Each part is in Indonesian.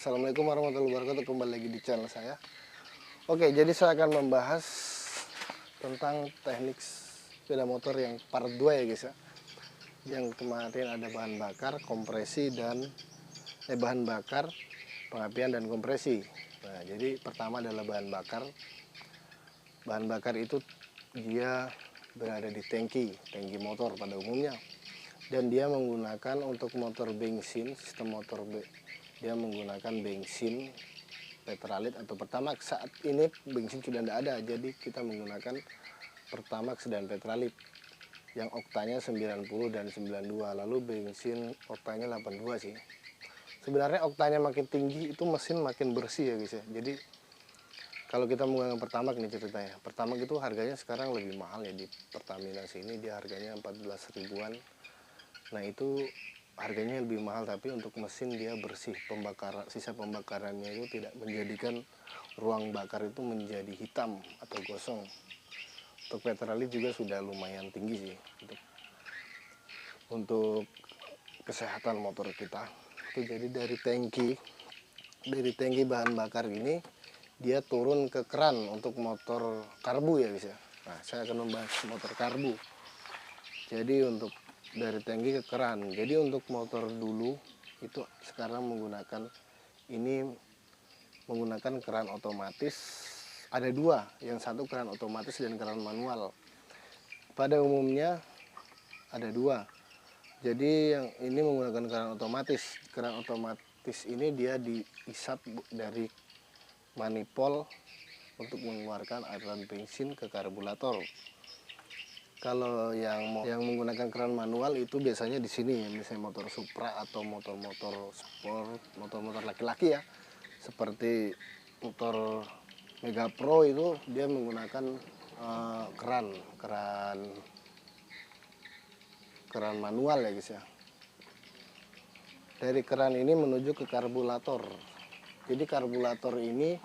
Assalamualaikum warahmatullahi wabarakatuh. Kembali lagi di channel saya. Oke, jadi saya akan membahas tentang teknik sepeda motor yang part 2 ya guys ya. Yang kemarin ada bahan bakar, kompresi dan bahan bakar, pengapian dan kompresi. Nah, jadi pertama adalah bahan bakar. Bahan bakar itu dia berada di tangki motor pada umumnya. Dan dia menggunakan untuk motor bensin, sistem motor dia menggunakan bensin Petralit atau Pertamax. Saat ini bensin sudah tidak ada, jadi kita menggunakan Pertamax dan Petralit yang oktanya 90 dan 92. Lalu bensin oktanya 82 sih. Sebenarnya oktanya makin tinggi itu mesin makin bersih ya guys ya. Jadi kalau kita menggunakan Pertamax nih ceritanya, Pertamax itu harganya sekarang lebih mahal ya di Pertamina sini, dia harganya 14 ribuan. Nah itu harganya lebih mahal, tapi untuk mesin dia bersih, sisa pembakarannya itu tidak menjadikan ruang bakar itu menjadi hitam atau gosong. Untuk Petralit juga sudah lumayan tinggi sih untuk kesehatan motor kita. Itu jadi dari tangki bahan bakar ini dia turun ke keran untuk motor karbu ya guys ya. Nah saya akan membahas motor karbu. Jadi untuk dari tangki ke keran. Jadi untuk motor dulu itu sekarang menggunakan keran otomatis. Ada dua, yang satu keran otomatis dan keran manual. Pada umumnya ada dua. Jadi yang ini menggunakan keran otomatis. Keran otomatis ini dia diisap dari manifold untuk mengeluarkan aliran bensin ke karburator. Kalau yang menggunakan keran manual itu biasanya di sini ya, misalnya motor Supra atau motor-motor sport, motor-motor laki-laki ya, seperti motor Mega Pro itu dia menggunakan keran manual ya guys ya. Dari keran ini menuju ke karburator. Jadi karburator ini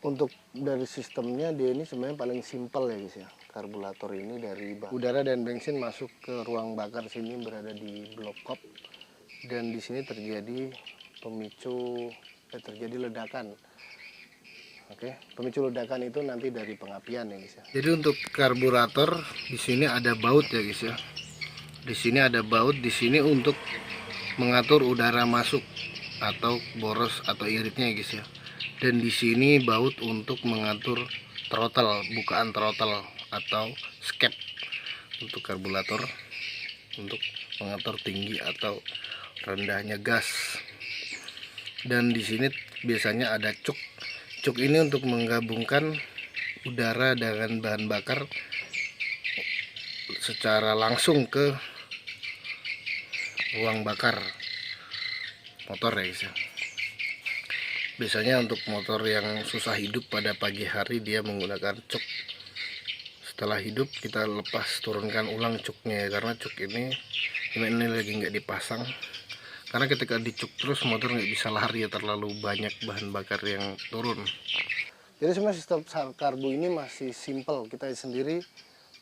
untuk dari sistemnya dia ini sebenarnya paling simpel ya guys ya. Karburator ini dari udara dan bensin masuk ke ruang bakar sini, berada di blok kop, dan di sini terjadi ledakan. Oke, pemicu ledakan itu nanti dari pengapian ya guys ya. Jadi untuk karburator di sini ada baut ya guys ya. Di sini ada baut, di sini untuk mengatur udara masuk atau boros atau iritnya ya guys ya. Dan di sini baut untuk mengatur throttle, bukaan throttle atau skep untuk karburator, untuk mengatur tinggi atau rendahnya gas. Dan di sini biasanya ada cuk. Cuk ini untuk menggabungkan udara dengan bahan bakar secara langsung ke ruang bakar motor ya guys ya. Biasanya untuk motor yang susah hidup pada pagi hari dia menggunakan cuk. Setelah hidup kita lepas, turunkan ulang cuknya ya, karena cuk ini lagi nggak dipasang. Karena ketika dicuk terus motor nggak bisa lari ya, terlalu banyak bahan bakar yang turun. Jadi sebenarnya sistem karbu ini masih simple, kita sendiri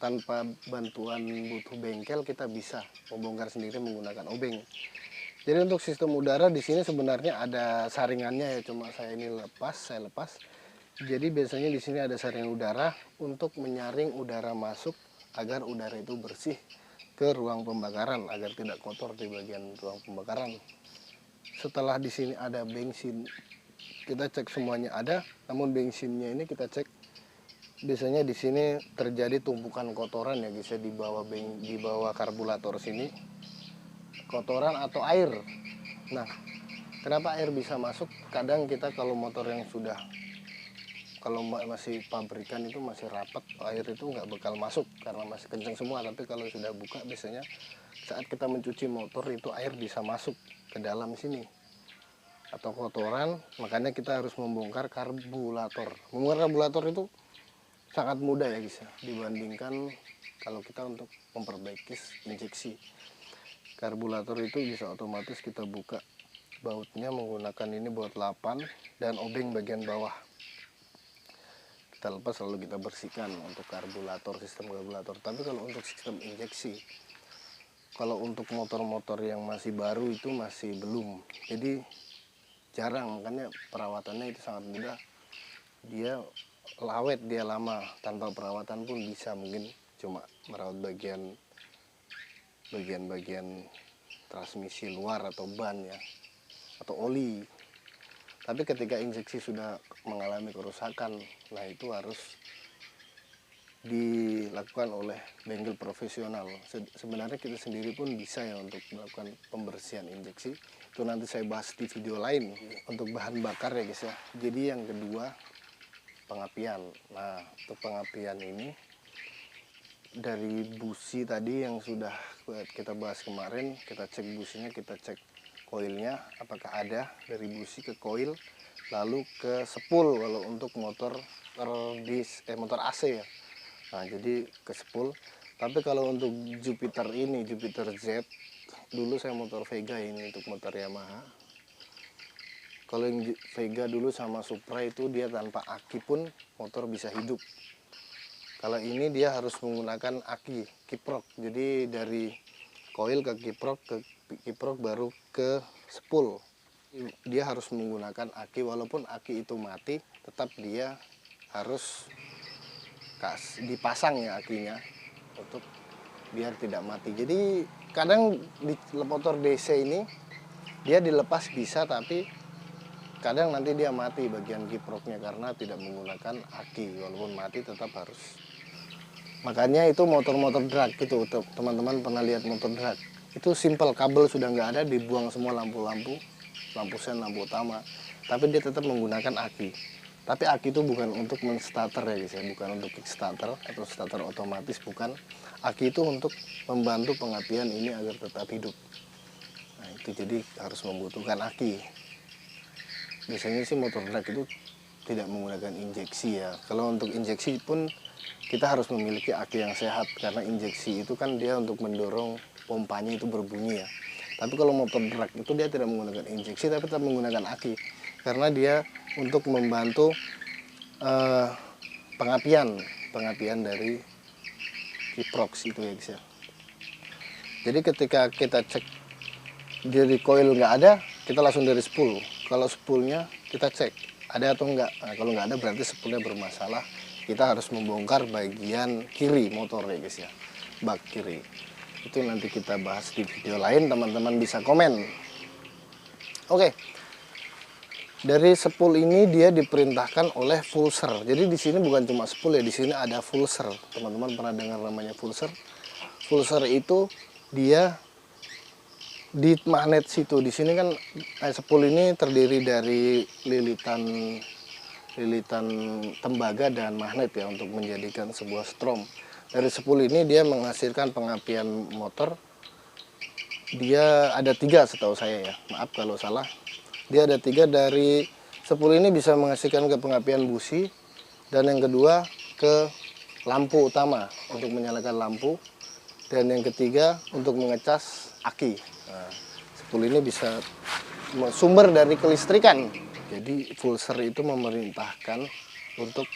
tanpa bantuan butuh bengkel kita bisa membongkar sendiri menggunakan obeng. Jadi untuk sistem udara di sini sebenarnya ada saringannya ya, cuma saya lepas. Jadi biasanya di sini ada saringan udara untuk menyaring udara masuk agar udara itu bersih ke ruang pembakaran agar tidak kotor di bagian ruang pembakaran. Setelah di sini ada bensin, kita cek semuanya ada, namun bensinnya ini kita cek biasanya di sini terjadi tumpukan kotoran ya guys ya, di bawah karburator sini, kotoran atau air. Nah, kenapa air bisa masuk? Kadang kita kalau motor yang kalau masih pabrikan itu masih rapat, air itu nggak bakal masuk karena masih kencang semua. Tapi kalau sudah buka biasanya saat kita mencuci motor itu air bisa masuk ke dalam sini atau kotoran. Makanya kita harus membongkar karburator. Membongkar karburator itu sangat mudah ya guys ya, dibandingkan kalau kita untuk memperbaiki injeksi. Karburator itu bisa otomatis kita buka bautnya menggunakan ini baut 8 dan obeng bagian bawah. Kita lepas lalu kita bersihkan untuk sistem karburator. Tapi kalau untuk sistem injeksi, kalau untuk motor-motor yang masih baru itu masih belum. Jadi jarang, makanya perawatannya itu sangat mudah. Dia dia lama, tanpa perawatan pun bisa, mungkin cuma merawat bagian transmisi luar atau ban ya, atau oli. Tapi ketika injeksi sudah mengalami kerusakan, nah itu harus dilakukan oleh bengkel profesional. Sebenarnya kita sendiri pun bisa ya untuk melakukan pembersihan injeksi. Itu nanti saya bahas di video lain. Untuk bahan bakar ya guys ya. Jadi yang kedua, pengapian. Nah, untuk pengapian ini dari busi tadi yang sudah kita bahas kemarin, kita cek businya, kita cek koilnya apakah ada, dari busi ke koil, lalu ke sepul kalau untuk motor motor AC ya. Nah, jadi ke sepul. Tapi kalau untuk Jupiter ini, Jupiter Z, dulu saya motor Vega, ini untuk motor Yamaha. Kalau yang Vega dulu sama Supra itu dia tanpa aki pun motor bisa hidup. Kalau ini dia harus menggunakan aki, kiprok. Jadi dari koil ke kiprok baru ke sepul. Dia harus menggunakan aki, walaupun aki itu mati, tetap dia harus dipasang ya akinya untuk biar tidak mati. Jadi kadang di motor DC ini dia dilepas bisa, tapi kadang nanti dia mati bagian kiproknya karena tidak menggunakan aki. Walaupun mati tetap harus. Makanya itu motor-motor drag gitu, teman-teman pernah lihat motor drag itu simple, kabel sudah nggak ada, dibuang semua lampu-lampu, lampu sen, lampu utama, tapi dia tetap menggunakan aki. Tapi aki itu bukan untuk men-starter ya guys ya, bukan untuk kickstarter atau starter otomatis, bukan. Aki itu untuk membantu pengapian ini agar tetap hidup. Nah itu jadi harus membutuhkan aki. Biasanya sih motor drag itu tidak menggunakan injeksi ya. Kalau untuk injeksi pun kita harus memiliki aki yang sehat, karena injeksi itu kan dia untuk mendorong pompanya itu berbunyi ya. Tapi kalau motor drag itu dia tidak menggunakan injeksi, tapi tetap menggunakan aki, karena dia untuk membantu pengapian dari kiprox itu ya guys ya. Jadi ketika kita cek dari koil nggak ada, kita langsung dari spool. Kalau spoolnya kita cek ada atau enggak. Nah, kalau nggak ada berarti spoolnya bermasalah. Kita harus membongkar bagian kiri motor ya guys ya, bak kiri. Itu nanti kita bahas di video lain, teman-teman bisa komen. Oke. Dari spool ini dia diperintahkan oleh pulser. Jadi di sini bukan cuma spool ya, di sini ada pulser. Teman-teman pernah dengar namanya pulser? Pulser itu dia di magnet situ. Di sini kan spool ini terdiri dari lilitan tembaga dan magnet ya, untuk menjadikan sebuah strom. Dari spool ini dia menghasilkan pengapian motor. Dia ada 3 setahu saya ya, maaf kalau salah. Dia ada 3. Dari spool ini bisa menghasilkan ke pengapian busi, dan yang kedua ke lampu utama untuk menyalakan lampu, dan yang ketiga untuk mengecas aki. Nah, spool ini bisa sumber dari kelistrikan. Jadi pulser itu memerintahkan untuk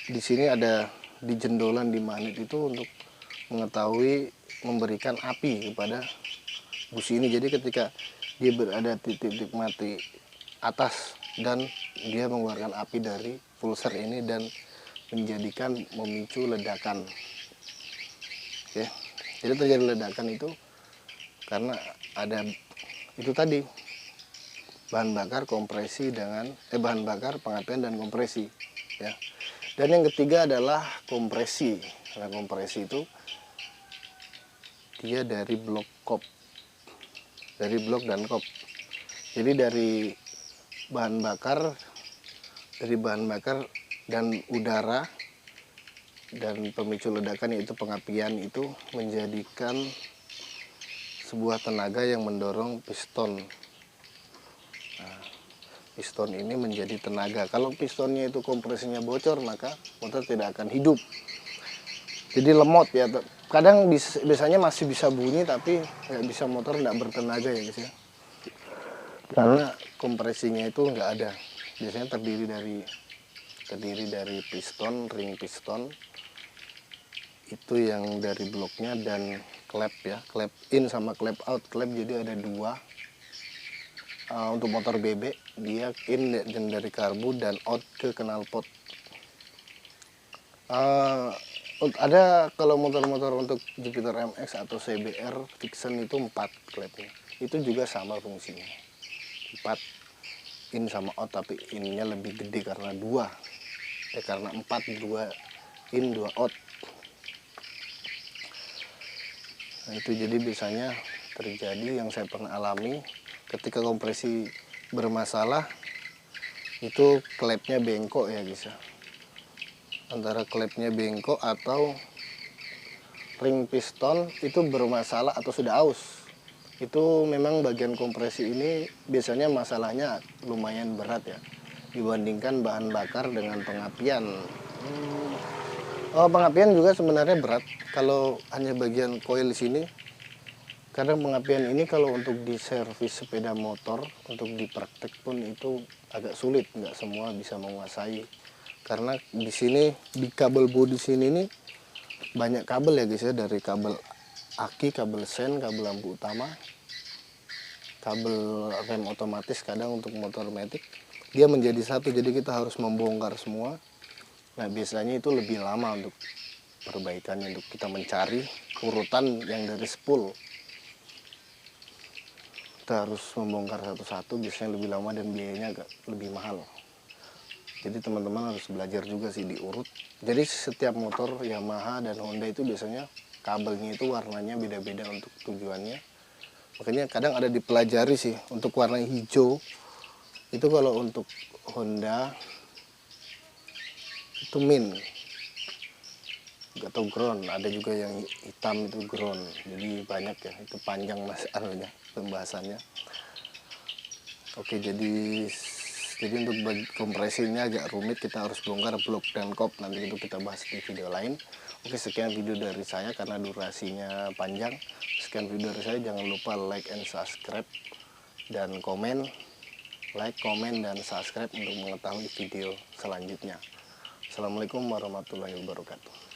di sini ada di jendolan di magnet itu untuk mengetahui memberikan api kepada busi ini. Jadi ketika dia berada titik-titik mati atas dan dia mengeluarkan api dari pulser ini dan menjadikan memicu ledakan. Oke. Jadi terjadi ledakan itu karena ada itu tadi, bahan bakar kompresi dengan bahan bakar pengapian dan kompresi ya. Dan yang ketiga adalah kompresi. Nah, kompresi itu dia dari blok kop, dari blok dan kop. Jadi dari bahan bakar dan udara dan pemicu ledakan, yaitu pengapian, itu menjadikan sebuah tenaga yang mendorong piston. Nah, piston ini menjadi tenaga. Kalau pistonnya itu kompresinya bocor, maka motor tidak akan hidup. Jadi lemot ya. Kadang biasanya masih bisa bunyi, tapi nggak bisa, motor nggak bertenaga ya guys ya. Karena kompresinya itu nggak ada. Biasanya terdiri dari piston, ring piston itu yang dari bloknya, dan klep ya, klep in sama klep out. Klep jadi ada 2. untuk motor bebek dia in dari karbu dan out ke knalpot. Ada kalau motor-motor untuk Jupiter MX atau CBR Vixen itu 4 klepnya. Itu juga sama fungsinya. 4 in sama out, tapi innya lebih gede karena 2. Karena 4, 2 in 2 out. Nah, itu jadi biasanya terjadi yang saya pernah alami ketika kompresi bermasalah itu klepnya bengkok ya guys ya. Antara klepnya bengkok atau ring piston itu bermasalah atau sudah aus. Itu memang bagian kompresi ini biasanya masalahnya lumayan berat ya dibandingkan bahan bakar dengan pengapian. Pengapian juga sebenarnya berat. Kalau hanya bagian koil sini, kadang pengapian ini kalau untuk di servis sepeda motor, untuk dipraktek pun itu agak sulit, nggak semua bisa menguasai. Karena di sini di kabel bodi sini nih banyak kabel ya guys ya, dari kabel aki, kabel sen, kabel lampu utama, kabel rem otomatis, kadang untuk motor matic dia menjadi satu, jadi kita harus membongkar semua. Nah biasanya itu lebih lama untuk perbaikannya, untuk kita mencari urutan yang dari spool. Kita harus membongkar satu-satu, biasanya lebih lama dan biayanya agak lebih mahal. Jadi teman-teman harus belajar juga sih diurut. Jadi setiap motor Yamaha dan Honda itu biasanya kabelnya itu warnanya beda-beda untuk tujuannya. Makanya kadang ada dipelajari sih, untuk warna hijau itu kalau untuk Honda itu min atau ground, ada juga yang hitam itu ground. Jadi banyak ya, itu panjang masalahnya pembahasannya. Oke, jadi untuk kompresinya agak rumit, kita harus bongkar blok dan kop, nanti itu kita bahas di video lain. Oke, sekian video dari saya karena durasinya panjang. Sekian video dari saya, jangan lupa like and subscribe dan komen. Like, komen, dan subscribe untuk mengetahui video selanjutnya. Assalamualaikum warahmatullahi wabarakatuh.